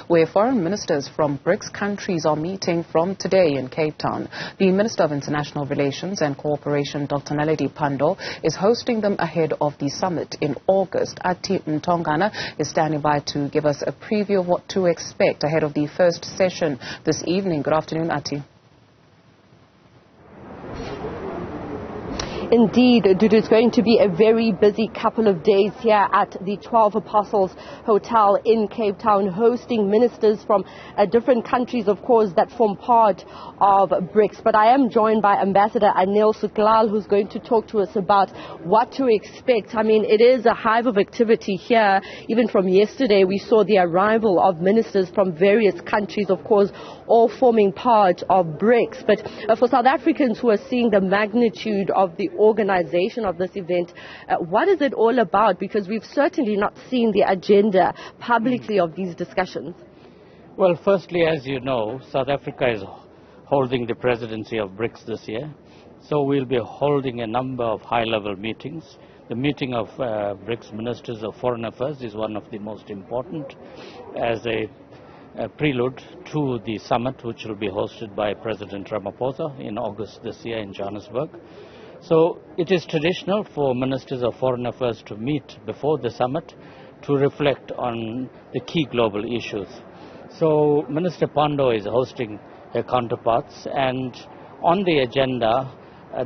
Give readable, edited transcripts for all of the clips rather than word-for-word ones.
where foreign ministers from BRICS countries are meeting from today in Cape Town. The Minister of International Relations and Cooperation, Dr. Naledi Pandor, is hosting them ahead of the summit in August. Athi Mtongana is standing by to give us a preview of what to expect ahead of the first session this evening. Good afternoon, Athi. Indeed, Dudu, it's going to be a very busy couple of days here at the 12 Apostles Hotel in Cape Town, hosting ministers from different countries, of course, that form part of BRICS. But I am joined by Ambassador Anil Sooklal, who's going to talk to us about what to expect. I mean, it is a hive of activity here. Even from yesterday, we saw the arrival of ministers from various countries, of course, all forming part of BRICS. But for South Africans who are seeing the magnitude of the organization of this event, what is it all about? Because we've certainly not seen the agenda publicly of these discussions. Well, firstly, as you know, South Africa is holding the presidency of BRICS this year. So we'll be holding a number of high-level meetings. The meeting of BRICS Ministers of Foreign Affairs is one of the most important as a prelude to the summit, which will be hosted by President Ramaphosa in August this year in Johannesburg. So it is traditional for Ministers of Foreign Affairs to meet before the summit to reflect on the key global issues. So Minister Pandor is hosting her counterparts, and on the agenda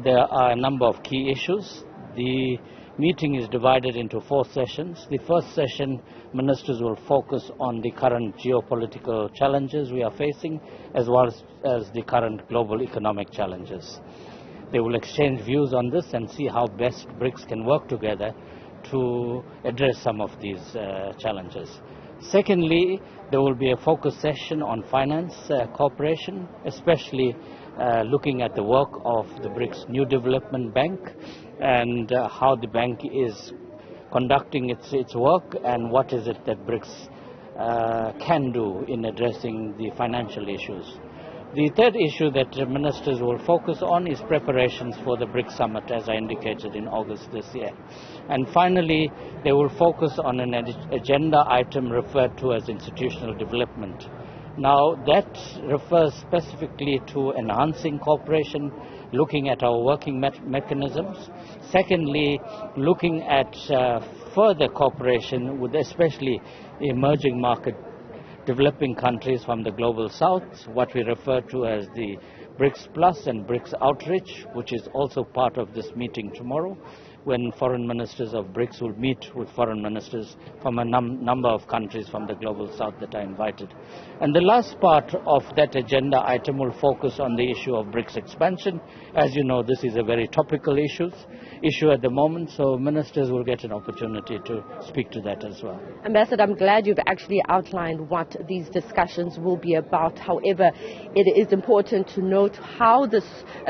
there are a number of key issues. The meeting is divided into 4 sessions. The first session, ministers will focus on the current geopolitical challenges we are facing, as well as the current global economic challenges. They will exchange views on this and see how best BRICS can work together to address some of these challenges. Secondly, there will be a focus session on finance cooperation, especially looking at the work of the BRICS New Development Bank and how the bank is conducting its work and what is it that BRICS can do in addressing the financial issues. The third issue that the ministers will focus on is preparations for the BRICS summit, as I indicated, in August this year. And finally, they will focus on an agenda item referred to as institutional development. Now, that refers specifically to enhancing cooperation, looking at our working mechanisms. Secondly, looking at further cooperation with especially the emerging market developing countries from the global south, what we refer to as the BRICS Plus and BRICS Outreach, which is also part of this meeting tomorrow, when foreign ministers of BRICS will meet with foreign ministers from a number of countries from the global south that are invited. And the last part of that agenda item will focus on the issue of BRICS expansion. As you know, this is a very topical issue at the moment, so ministers will get an opportunity to speak to that as well. Ambassador, I'm glad you've actually outlined what these discussions will be about. However, it is important to note how this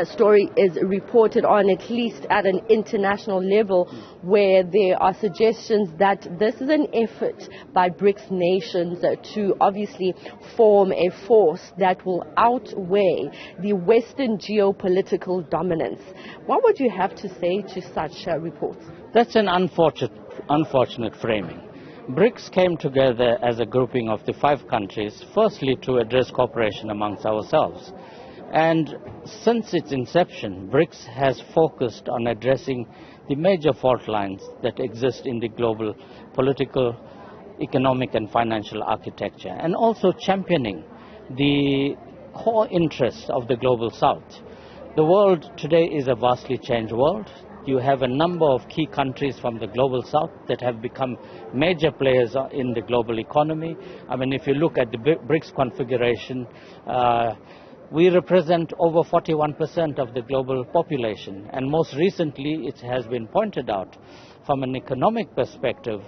story is reported on, at least at an international level, where there are suggestions that this is an effort by BRICS nations to obviously form a force that will outweigh the Western geopolitical dominance. What would you have to say to such reports? That's an unfortunate framing. BRICS came together as a grouping of the 5 countries, firstly to address cooperation amongst ourselves. And since its inception, BRICS has focused on addressing the major fault lines that exist in the global political, economic and financial architecture, and also championing the core interests of the global south. The world today is a vastly changed world. You have a number of key countries from the global south that have become major players in the global economy. I mean, if you look at the BRICS configuration, we represent over 41% of the global population. And most recently, it has been pointed out from an economic perspective,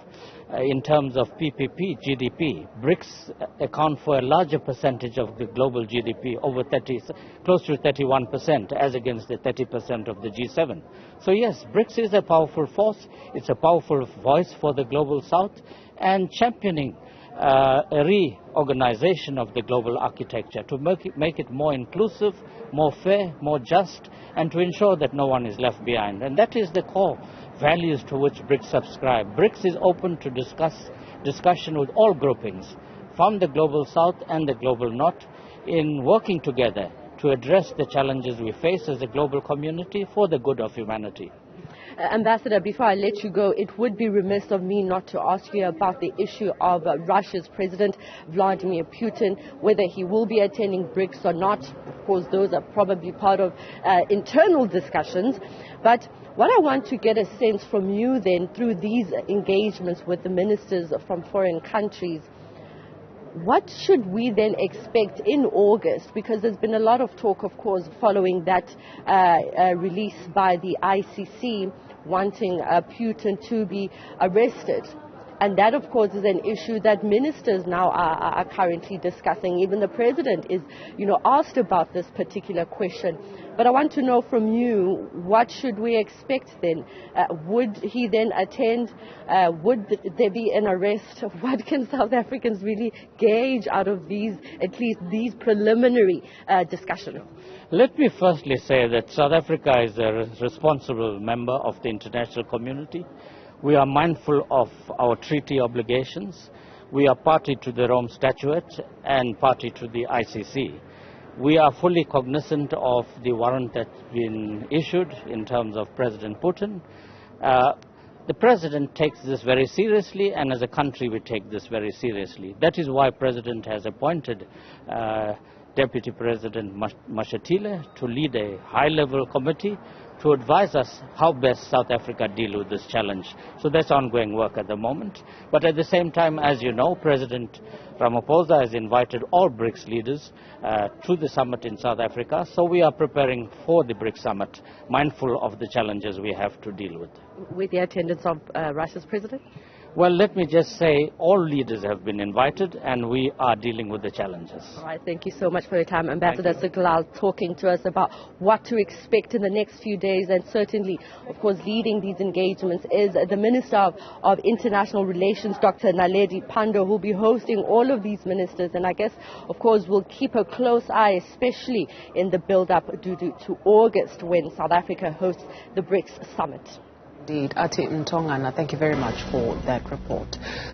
in terms of PPP, GDP, BRICS account for a larger percentage of the global GDP, close to 31%, as against the 30% of the G7. So yes, BRICS is a powerful force. It's a powerful voice for the global south, and championing a reorganization of the global architecture to make it more inclusive, more fair, more just, and to ensure that no one is left behind. And that is the core values to which BRICS subscribe. BRICS is open to discussion with all groupings, from the Global South and the Global North in working together to address the challenges we face as a global community for the good of humanity. Ambassador, before I let you go, it would be remiss of me not to ask you about the issue of Russia's President Vladimir Putin, whether he will be attending BRICS or not. Of course, those are probably part of internal discussions. But what I want to get a sense from you then, through these engagements with the ministers from foreign countries, what should we then expect in August? Because there's been a lot of talk, of course, following that release by the ICC wanting Putin to be arrested. And that, of course, is an issue that ministers now are currently discussing. Even the president is, asked about this particular question. But I want to know from you, what should we expect then? Would he then attend? Would there be an arrest? What can South Africans really gauge out of these, at least these preliminary discussions? Let me firstly say that South Africa is a responsible member of the international community. We are mindful of our treaty obligations. We are party to the Rome Statute and party to the ICC. We are fully cognizant of the warrant that's been issued in terms of President Putin. The President takes this very seriously, and as a country we take this very seriously. That is why President has appointed Deputy President Mashatile to lead a high-level committee to advise us how best South Africa deal with this challenge. So that's ongoing work at the moment. But at the same time, as you know, President Ramaphosa has invited all BRICS leaders to the summit in South Africa. So we are preparing for the BRICS summit, mindful of the challenges we have to deal with. With the attendance of Russia's president? Well, let me just say all leaders have been invited and we are dealing with the challenges. All right, thank you so much for your time. Ambassador Sooklal talking to us about what to expect in the next few days, and certainly, of course, leading these engagements is the Minister of International Relations, Dr. Naledi Pandor, who will be hosting all of these ministers. And I guess, of course, we'll keep a close eye, especially in the build-up to August when South Africa hosts the BRICS summit. Indeed. Athi Mtongana, thank you very much for that report.